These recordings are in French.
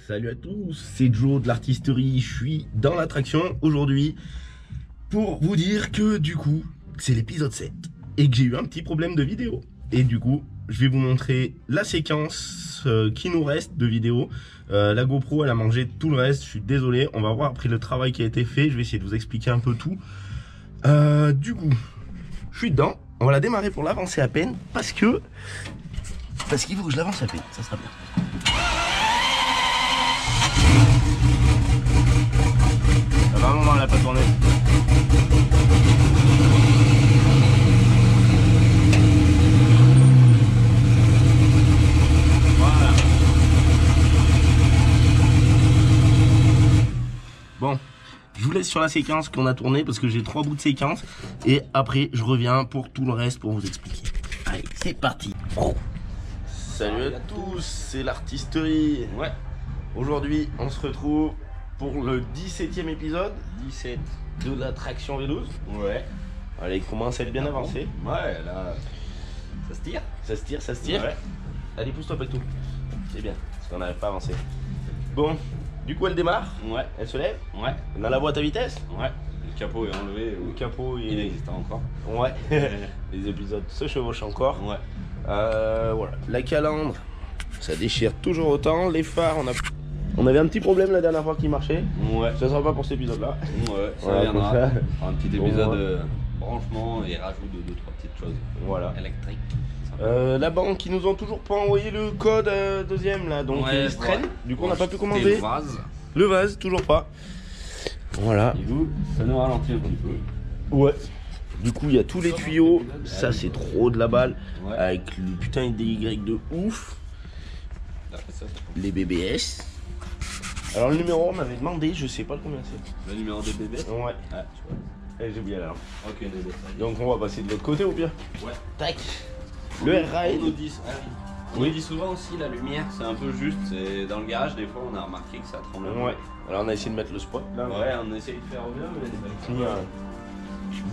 Salut à tous, c'est Joe de l'artisterie, je suis dans l'attraction aujourd'hui pour vous dire que du coup c'est l'épisode 7 et que j'ai eu un petit problème de vidéo. Et du coup je vais vous montrer la séquence qui nous reste de vidéo. La GoPro elle a mangé tout le reste, je suis désolé, on va voir après le travail qui a été fait, je vais essayer de vous expliquer un peu tout. Du coup je suis dedans, on va la démarrer pour l'avancer à peine parce qu'il faut que je l'avance à peine, ça sera bien. Vraiment, elle n'a pas tourné. Voilà. Bon, je vous laisse sur la séquence qu'on a tournée parce que j'ai 3 bouts de séquence. Et après, je reviens pour tout le reste pour vous expliquer. Allez, c'est parti. Salut à tous, c'est l'artisterie. Ouais. Aujourd'hui, on se retrouve pour le 17e épisode 17 de l'attraction V12. Ouais. Allez, il commence à être bien avancé. Ouais, là, ça se tire. Ça se tire, ça se tire. Ouais. Allez, pousse-toi pas tout. C'est bien, parce qu'on n'arrive pas à avancer. Bon, du coup, elle démarre. Ouais. Elle se lève. Ouais. Dans la boîte à vitesse. Ouais. Le capot est enlevé. Le capot il existe encore. Ouais. Les épisodes se chevauchent encore. Ouais. Voilà. La calandre, ça déchire toujours autant. Les phares, on avait un petit problème la dernière fois qui marchait. Ouais. Ça sera pas pour cet épisode là. Ouais, ça viendra. Un petit épisode branchement et rajout de 2-3 petites choses. Voilà. Électrique. La banque qui nous ont toujours pas envoyé le code deuxième là, donc ils se traînent. Du coup on n'a pas pu commander. Le vase. Le vase, toujours pas. Voilà. Du coup, ça nous ralentit un petit peu. Ouais. Du coup il y a tous les tuyaux. Ça c'est trop de la balle. Ouais. Avec le putain de DY de ouf. Les BBS. Alors le numéro on m'avait demandé, je sais pas combien c'est. Le numéro des bébés. Ouais. Ah, j'ai oublié alors. Ok, donc on va passer de l'autre côté au pire. Ouais. Tac. Le air-ride. On nous dit, on nous dit souvent aussi la lumière c'est un peu juste. C'est dans le garage des fois on a remarqué que ça tremble. Ouais. Alors on a essayé de mettre le spot là. Ouais, on a essayé de faire au mieux mais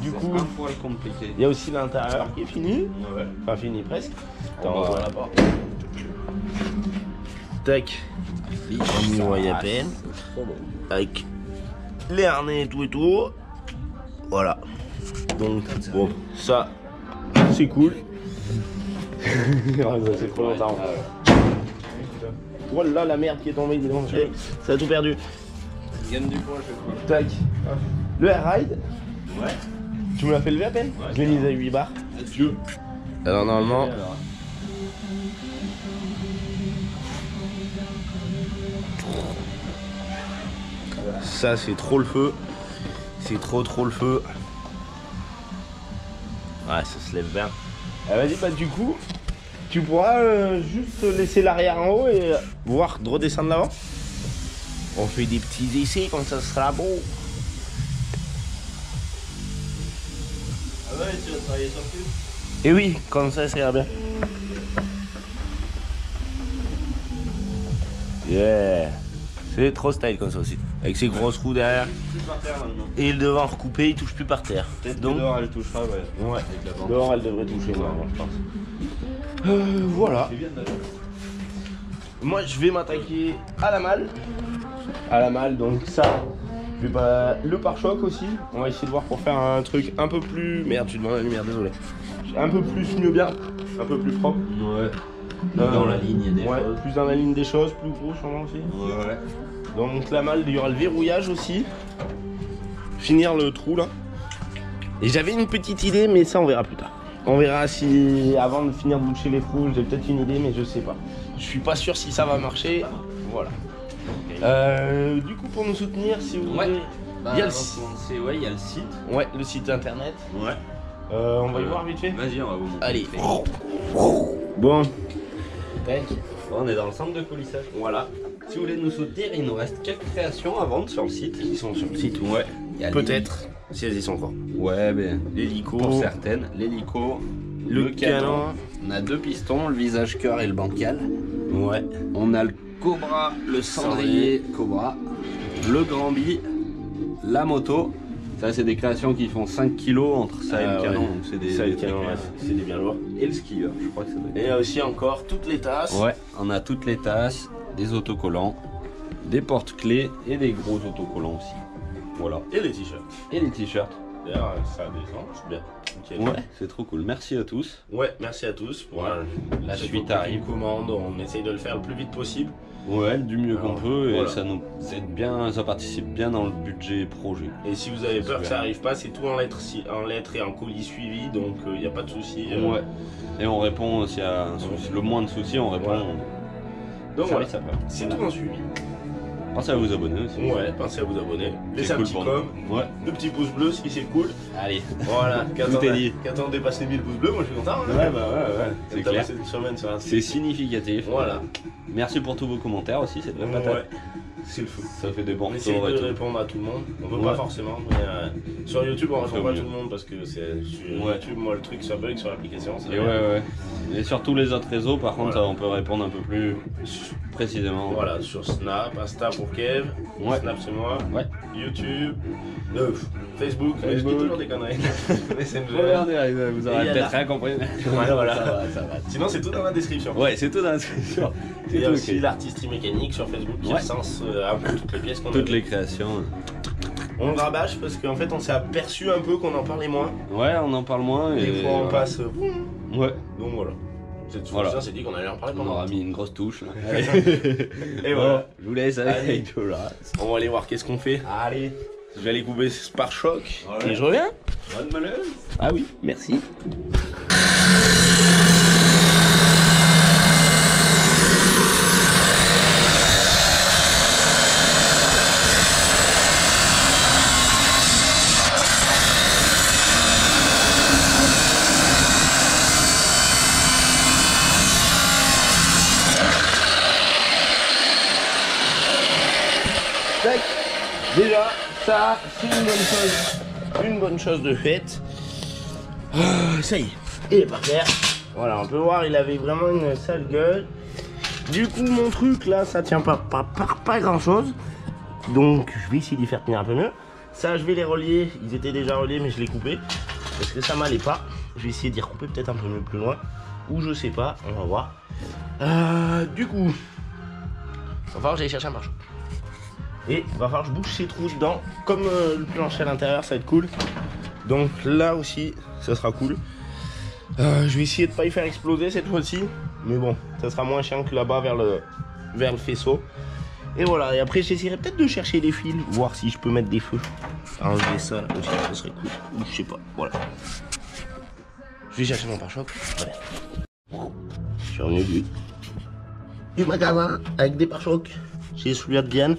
du coup, compliqué. Il y a aussi l'intérieur qui est fini. Ouais. Enfin fini presque. Attends, on va la porte. Tac. On y voit à peine. Avec les harnais et tout. Voilà. Donc bon, ça c'est cool. C'est trop longtemps. Voilà la merde qui est tombée, dis donc. Ça a tout perdu. Gagne du poids, je crois. Tac. Le air ride. Ouais. Tu me l'as fait lever à peine? Ouais, je l'ai mis à 8 bars. Adieu. Alors normalement. Ça c'est trop le feu. C'est trop le feu. Ouais, ça se lève bien. Vas-y, bah du coup, tu pourras juste laisser l'arrière en haut et voir de redescendre l'avant. On fait des petits essais comme ça sera beau. Ah ouais, tu vas travailler sur plus. Et oui, comme ça ira bien. Yeah. C'est trop style comme ça aussi. Avec ses grosses roues derrière. Plus par terre maintenant. Et le devant recoupé, il touche plus par terre. Peut-être donc dehors elle touchera, ouais. Ouais. Dehors elle devrait toucher, normalement, je pense. Voilà. Moi je vais m'attaquer à la malle. À la malle, donc ça. Je vais pas. Le pare-choc aussi. On va essayer de voir pour faire un truc un peu plus. Merde, tu demandes la lumière, désolé. Un peu plus mieux bien. Un peu plus propre. Ouais. Dans la ligne des choses. Plus dans la ligne des choses, plus gros sûrement aussi. Ouais. Donc la malle, il y aura le verrouillage aussi. Finir le trou là. Et j'avais une petite idée, mais ça on verra plus tard. On verra si avant de finir de boucher les trous, j'ai peut-être une idée, mais je sais pas. Je suis pas sûr si ça va marcher. Voilà. Du coup pour nous soutenir, si vous voulez. Il y a le site. Ouais, il y a le site. Ouais, le site internet. Ouais. On va y voir vite fait. Vas-y, on va vous montrer. Allez. Bon. On est dans le centre de polissage. Voilà. Si vous voulez nous soutenir, il nous reste quelques créations à vendre sur le site. Ils sont sur le site, ouais. Peut-être, si elles y sont encore. Ouais, mais l'hélico. Pour certaines, l'hélico, Le canon. On a 2 pistons, le visage cœur et le bancal. Ouais. On a le Cobra, le cendrier Cobra, le Granby, la moto. Ça, c'est des créations qui font 5 kg entre ça et le canon. Ouais. Donc c'est des, Ça et le canon, ouais, c'est des bien lourds. Et le skieur, je crois que ça doit être. Et il y a aussi encore toutes les tasses. Ouais, on a toutes les tasses, des autocollants, des porte-clés et des gros autocollants aussi. Voilà. Et les t-shirts. Et les t-shirts. D'ailleurs, ça descend, c'est bien. Okay. Ouais, c'est trop cool. Merci à tous. Ouais, merci à tous pour La suite arrive. Commande, on essaye de le faire le plus vite possible. Ouais, du mieux qu'on peut, voilà. et ça nous aide bien, ça participe bien dans le budget projet. Et si vous avez peur que ça arrive pas, c'est tout en lettres, et en colis suivi, donc il n'y a pas de souci. Ouais. Et on répond s'il y a un souci, le moins de soucis, on répond. Voilà. Donc voilà, ça c'est tout en suivi. Pensez à vous abonner aussi. Ouais, pensez à vous abonner. Laissez un cool petit pour com, nous. Ouais. le petit pouce bleu si c'est cool. Allez. Voilà, Tout est dit. quand on dépasse les 1000 pouces bleus, moi je suis content. Hein. Ouais, bah ouais, c'est T'as clair. passé une semaine sur un site. C'est significatif. Voilà. Merci pour tous vos commentaires aussi, c'est de la patate. Ouais, c'est le feu. Ça fait des bons On essaie retours et de tout. répondre à tout le monde. On peut Ouais. pas forcément, mais sur YouTube on répond fait pas à mieux. tout le monde parce que c'est sur Ouais. YouTube, moi le truc ça bug sur l'application. c'est Et la merde. ouais. Et sur tous les autres réseaux, par contre, Voilà. on peut répondre un peu plus précisément. Voilà, sur Snap, Insta pour Kev, Ouais. Snap c'est moi, Ouais. YouTube, Facebook, je dis toujours des conneries. Messenger. Regardez, vous Et aurez il y a peut-être la- rien compris. Voilà. Ça va. Sinon c'est tout dans la description. Ouais, c'est tout dans la description. Il y a tout aussi écrit. l'artisterie mécanique sur Facebook qui Ouais. recense un peu toutes les pièces qu'on a. Toutes les créations. On le rabâche parce qu'en fait on s'est aperçu un peu qu'on en parlait moins. Ouais, on en parle moins. Et Des fois on voilà. passe. Ouais, Donc voilà. Cette Voilà. solution s'est dit qu'on allait en parler on pendant. aura mis une grosse touche. Là. Et voilà. Je vous laisse Allez. avec Jola. On va aller voir qu'est-ce qu'on fait. Allez, Je vais aller couper ce pare-choc. Voilà. Et je reviens. bonne malheur. Ah oui, merci. Tac. Déjà, ça, c'est une bonne chose. Une bonne chose de faite. Ça y est, il est par terre. Voilà, on peut voir, il avait vraiment une sale gueule. Du coup, mon truc là, ça tient pas grand chose. Donc, je vais essayer d'y faire tenir un peu mieux. Ça, je vais les relier. Ils étaient déjà reliés, mais je les coupés. Parce que ça m'allait pas. Je vais essayer d'y recouper peut-être un peu mieux plus loin. Ou je sais pas, on va voir. Du coup, va falloir que j'aille chercher un pare-choc. Et va falloir que je bouche ces trous dedans. Comme le plancher à l'intérieur, ça va être cool. Donc là aussi, ça sera cool. Je vais essayer de pas y faire exploser cette fois-ci. Mais bon, ça sera moins chiant que là-bas vers le faisceau. Et voilà, et après j'essaierai peut-être de chercher des fils, voir si je peux mettre des feux. Enlever ça là aussi, ça serait cool. Ou je sais pas, voilà. Je vais chercher mon pare-choc. Voilà. Je suis revenu du magasin avec des pare-chocs. J'ai celui-là de Diane.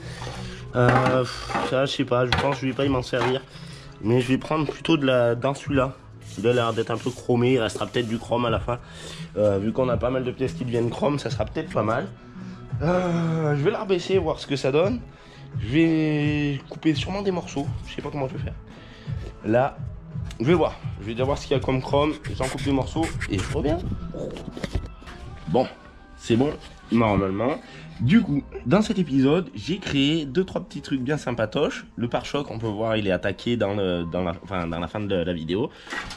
Ça, je sais pas, je pense que je vais pas y m'en servir. Mais je vais prendre plutôt dans celui-là. Celui-là a l'air d'être un peu chromé, il restera peut-être du chrome à la fin. Vu qu'on a pas mal de pièces qui deviennent chrome, ça sera peut-être pas mal. Je vais la rebaisser, voir ce que ça donne. Je vais couper sûrement des morceaux. Je sais pas comment je vais faire. Là, je vais voir. Je vais déjà voir ce qu'il y a comme chrome. J'en coupe des morceaux et je reviens. Bon, c'est bon, normalement. Du coup, dans cet épisode, j'ai créé 2-3 petits trucs bien sympatoches. Le pare-choc, on peut voir, il est attaqué dans la fin de la vidéo.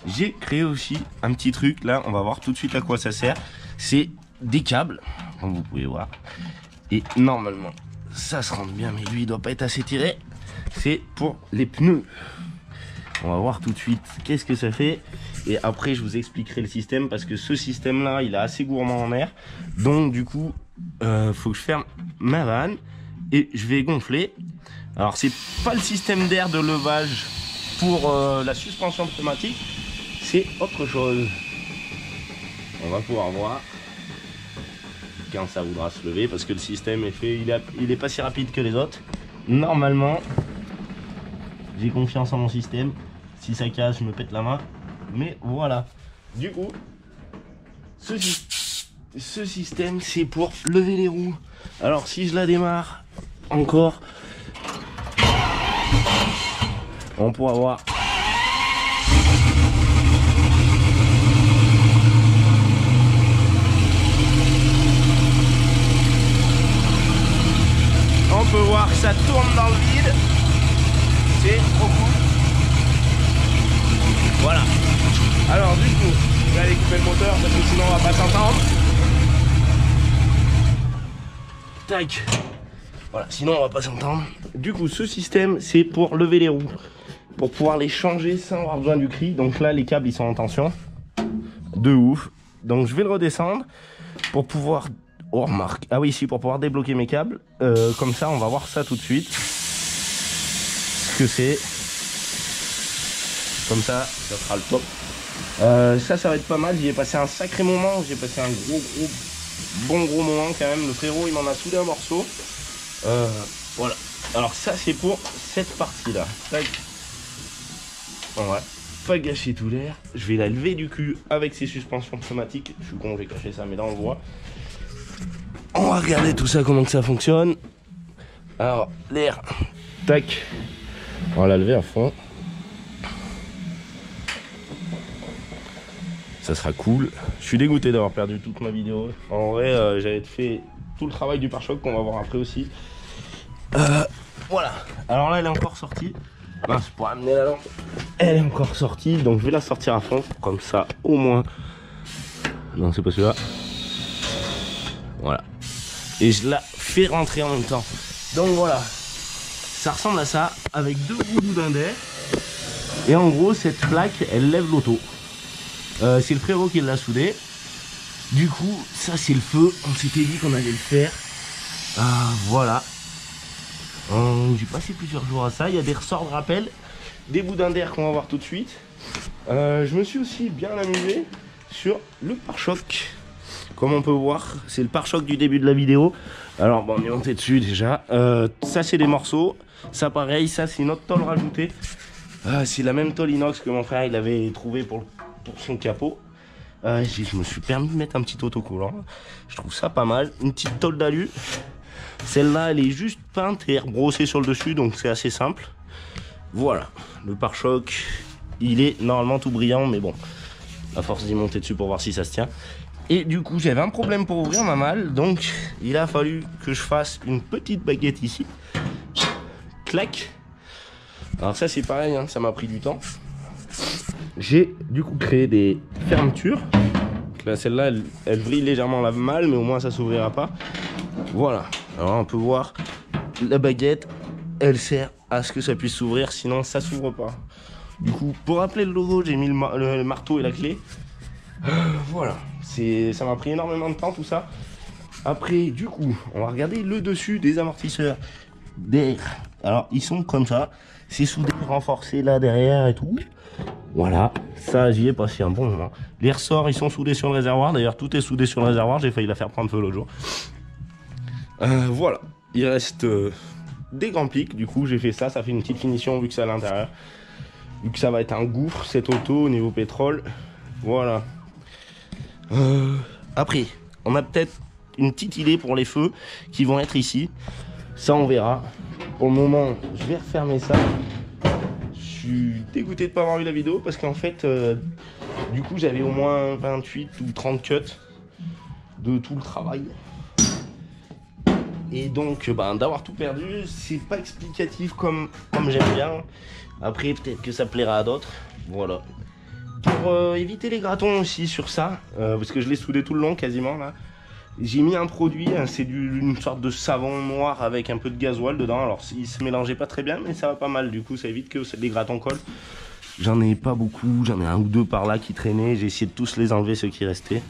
J'ai créé aussi un petit truc, là, on va voir tout de suite à quoi ça sert. C'est des câbles, comme vous pouvez voir. Et normalement, ça se rentre bien, mais lui, il doit pas être assez tiré. C'est pour les pneus. On va voir tout de suite qu'est-ce que ça fait. Et après, je vous expliquerai le système, parce que ce système-là, il est assez gourmand en air. Donc, du coup, faut que je ferme ma vanne et je vais gonfler. Alors, c'est pas le système d'air de levage pour la suspension pneumatique, c'est autre chose. On va pouvoir voir quand ça voudra se lever, parce que le système est fait, il est pas si rapide que les autres. Normalement, j'ai confiance en mon système. Si ça casse, je me pète la main. Mais voilà. Du coup, ce système, c'est pour lever les roues. Alors, si je la démarre encore, on pourra voir ça tourne dans le vide. C'est trop cool. Voilà. Alors du coup, je vais aller couper le moteur parce que sinon on va pas s'entendre. Tac. Voilà, sinon on va pas s'entendre. Du coup, ce système, c'est pour lever les roues. Pour pouvoir les changer sans avoir besoin du cri. Donc là, les câbles, ils sont en tension. De ouf. Donc je vais le redescendre pour pouvoir... Oh, remarque. Ah oui, si, pour pouvoir débloquer mes câbles. Comme ça, on va voir ça tout de suite. Ce que c'est. Comme ça, ça sera le top. Ça va être pas mal. J'y ai passé un sacré moment. J'ai passé un bon gros moment quand même. Le frérot, il m'en a soudé un morceau. Voilà. Alors ça, c'est pour cette partie-là. Tac. Ouais. Pas gâcher tout l'air. Je vais la lever du cul avec ses suspensions pneumatiques. Je suis con, j'ai caché ça, mais là on le voit. On va regarder tout ça, comment que ça fonctionne. Alors, l'air. Tac. On va la lever à fond. Ça sera cool. Je suis dégoûté d'avoir perdu toute ma vidéo. En vrai, j'avais fait tout le travail du pare-choc qu'on va voir après aussi. Voilà. Alors là, elle est encore sortie. Mince, pour amener la lampe. Elle est encore sortie, donc je vais la sortir à fond. Comme ça, au moins. Non, c'est pas celui-là. Voilà. Et je la fais rentrer en même temps. Donc voilà. Ça ressemble à ça, avec deux gros boudins d'air. Et en gros, cette plaque, elle lève l'auto. C'est le frérot qui l'a soudé. Du coup, ça c'est le feu. On s'était dit qu'on allait le faire. Voilà. J'ai passé plusieurs jours à ça. Il y a des ressorts de rappel, des boudins d'air qu'on va voir tout de suite. Je me suis aussi bien amusé sur le pare-choc. Comme on peut voir, c'est le pare-choc du début de la vidéo. Alors bon, on est monté dessus déjà. Ça c'est des morceaux. Ça pareil, ça c'est une autre tôle rajoutée. C'est la même tôle inox que mon frère il avait trouvé pour son capot. Je me suis permis de mettre un petit autocollant. Je trouve ça pas mal. Une petite tôle d'alu. Celle-là, elle est juste peinte et rebrossée sur le dessus, donc c'est assez simple. Voilà, le pare-choc, il est normalement tout brillant, mais bon, à force d'y monter dessus pour voir si ça se tient. Et du coup, j'avais un problème pour ouvrir ma malle, donc il a fallu que je fasse une petite baguette ici. Clac. Alors ça, c'est pareil, hein, ça m'a pris du temps. J'ai du coup créé des fermetures. Là, celle-là, elle brille légèrement la malle, mais au moins ça s'ouvrira pas. Voilà. Alors on peut voir la baguette, elle sert à ce que ça puisse s'ouvrir, sinon ça s'ouvre pas. Du coup, pour rappeler le logo, j'ai mis le marteau et la clé. Voilà, ça m'a pris énormément de temps tout ça. Après, du coup, on va regarder le dessus des amortisseurs d'air. Alors, ils sont comme ça, c'est soudé, renforcé là derrière et tout. Voilà, ça j'y ai passé un bon moment. Les ressorts, ils sont soudés sur le réservoir. D'ailleurs, tout est soudé sur le réservoir. J'ai failli la faire prendre feu l'autre jour. Voilà, il reste des grands pics. Du coup, j'ai fait ça. Ça fait une petite finition vu que c'est à l'intérieur. Vu que ça va être un gouffre cette auto au niveau pétrole. Voilà. Après, on a peut-être une petite idée pour les feux qui vont être ici. Ça, on verra. Pour le moment, je vais refermer ça. Je suis dégoûté de ne pas avoir eu la vidéo parce qu'en fait, du coup, j'avais au moins 28 ou 30 cuts de tout le travail. Et donc, d'avoir tout perdu, c'est pas explicatif comme j'aime bien. Après, peut-être que ça plaira à d'autres. Voilà. Pour éviter les gratons aussi sur ça, parce que je l'ai soudé tout le long quasiment là. J'ai mis un produit, hein, c'est une sorte de savon noir avec un peu de gasoil dedans. Alors il se mélangeait pas très bien, mais ça va pas mal. Du coup, ça évite que les gratons collent. J'en ai pas beaucoup, j'en ai un ou deux par là qui traînaient. J'ai essayé de tous les enlever, ceux qui restaient.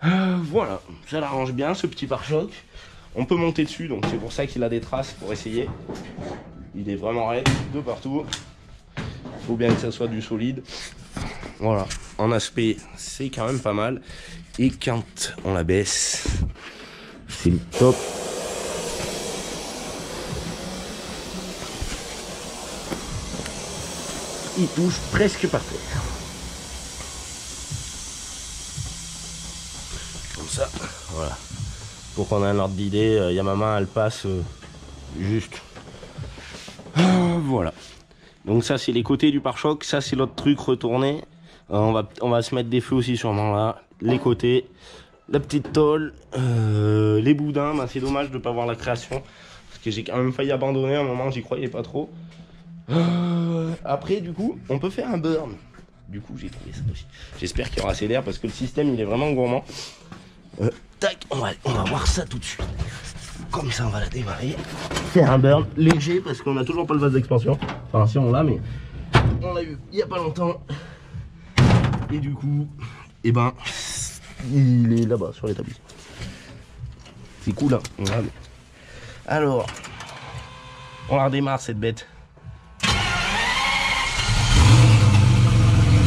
Voilà, ça l'arrange bien ce petit pare-choc. On peut monter dessus, donc c'est pour ça qu'il a des traces pour essayer. Il est vraiment raide de partout. Il faut bien que ça soit du solide. Voilà, en aspect, c'est quand même pas mal. Et quand on la baisse, c'est le top. Il touche presque par terre. Comme ça, voilà. Pour qu'on ait un ordre d'idée, il y a ma main, elle passe juste. Voilà. Donc ça, c'est les côtés du pare-choc. Ça, c'est l'autre truc retourné. On va se mettre des feux aussi sûrement là. Les côtés, la petite tôle, les boudins. C'est dommage de ne pas voir la création. Parce que j'ai quand même failli abandonner à un moment, j'y croyais pas trop. Après, du coup, on peut faire un burn. Du coup, j'ai trouvé ça aussi. J'espère qu'il y aura assez d'air parce que le système, il est vraiment gourmand. Tac, on va voir ça tout de suite. Comme ça, on va la démarrer. Faire un burn léger parce qu'on n'a toujours pas le vase d'expansion. Enfin, si on l'a, mais on l'a eu il y a pas longtemps. Et du coup, eh ben, il est là-bas sur l'établi. C'est cool, hein. Voilà. Alors, on la redémarre cette bête.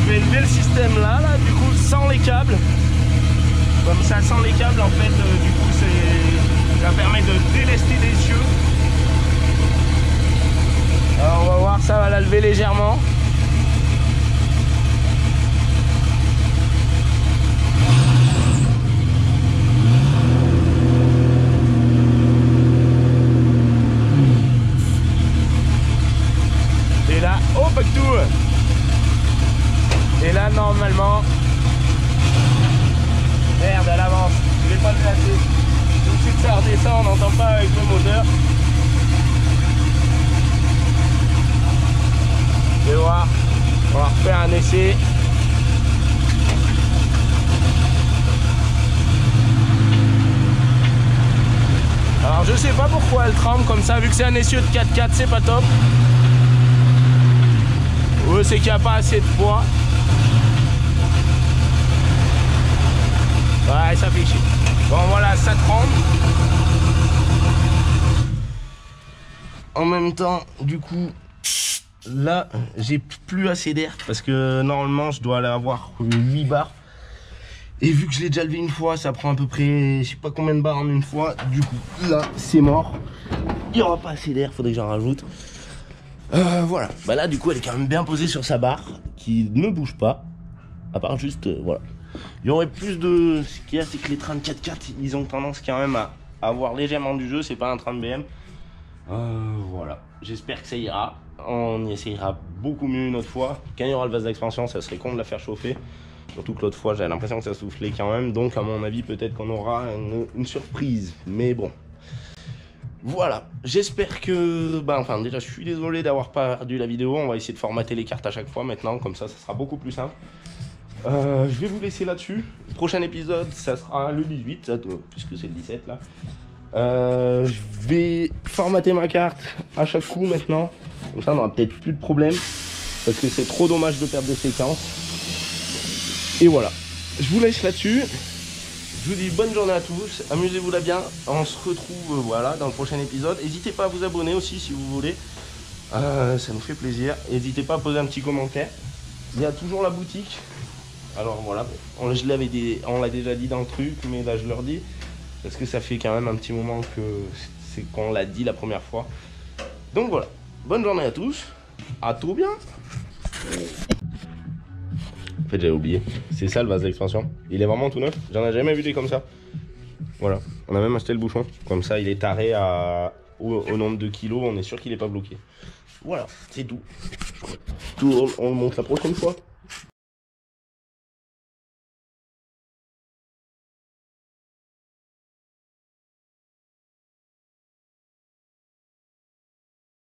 Je vais élever le système là, du coup, sans les câbles. Comme ça, sans les câbles, en fait, du coup, ça permet de délester des cieux. Alors, on va voir, ça va la lever légèrement. Et là, oh, pas que tout. Et là, normalement, merde, elle avance. Je vais pas le placer. Tout de suite, ça redescend, on n'entend pas avec le moteur. Je vais voir. On va refaire un essai. Alors, je sais pas pourquoi elle tremble comme ça, vu que c'est un essieu de 4x4, c'est pas top. Ou c'est qu'il n'y a pas assez de poids. Ouais, ça fait chier. Bon, voilà, ça tremble. En même temps, du coup, là, j'ai plus assez d'air parce que normalement, je dois aller avoir 8 bars. Et vu que je l'ai déjà levé une fois, ça prend à peu près, je sais pas combien de bars en une fois. Du coup, là, c'est mort. Il n'y aura pas assez d'air, faudrait que j'en rajoute. Voilà. Bah là, du coup, elle est quand même bien posée sur sa barre qui ne bouge pas. À part juste, voilà. Il y aurait plus de... Ce qu'il y a, c'est que les trains de 4x4, ils ont tendance quand même à avoir légèrement du jeu. C'est pas un train de BM. Voilà. J'espère que ça ira. On y essayera beaucoup mieux une autre fois. Quand il y aura le vase d'expansion, ça serait con de la faire chauffer. Surtout que l'autre fois, j'avais l'impression que ça soufflait quand même. Donc, à mon avis, peut-être qu'on aura une surprise. Mais bon. Voilà. J'espère que... Bah, enfin, déjà, je suis désolé d'avoir perdu la vidéo. On va essayer de formater les cartes à chaque fois maintenant. Comme ça sera beaucoup plus simple. Je vais vous laisser là-dessus. Le prochain épisode, ça sera le 18, puisque c'est le 17 là. Je vais formater ma carte à chaque coup maintenant. Comme ça, on n'aura peut-être plus de problème. Parce que c'est trop dommage de perdre des séquences. Et voilà. Je vous laisse là-dessus. Je vous dis bonne journée à tous. Amusez-vous là bien. On se retrouve voilà, dans le prochain épisode. N'hésitez pas à vous abonner aussi si vous voulez. Ça nous fait plaisir. N'hésitez pas à poser un petit commentaire. Il y a toujours la boutique. Alors voilà, on l'a déjà dit dans le truc, mais là je leur dis, parce que ça fait quand même un petit moment que c'est qu'on l'a dit la première fois. Donc voilà, bonne journée à tous, à tout bien. En fait j'avais oublié, c'est ça le vase d'expansion, il est vraiment tout neuf, j'en ai jamais vu des comme ça. Voilà, on a même acheté le bouchon, comme ça il est taré au nombre de kilos, on est sûr qu'il n'est pas bloqué. Voilà, c'est tout. On le montre la prochaine fois.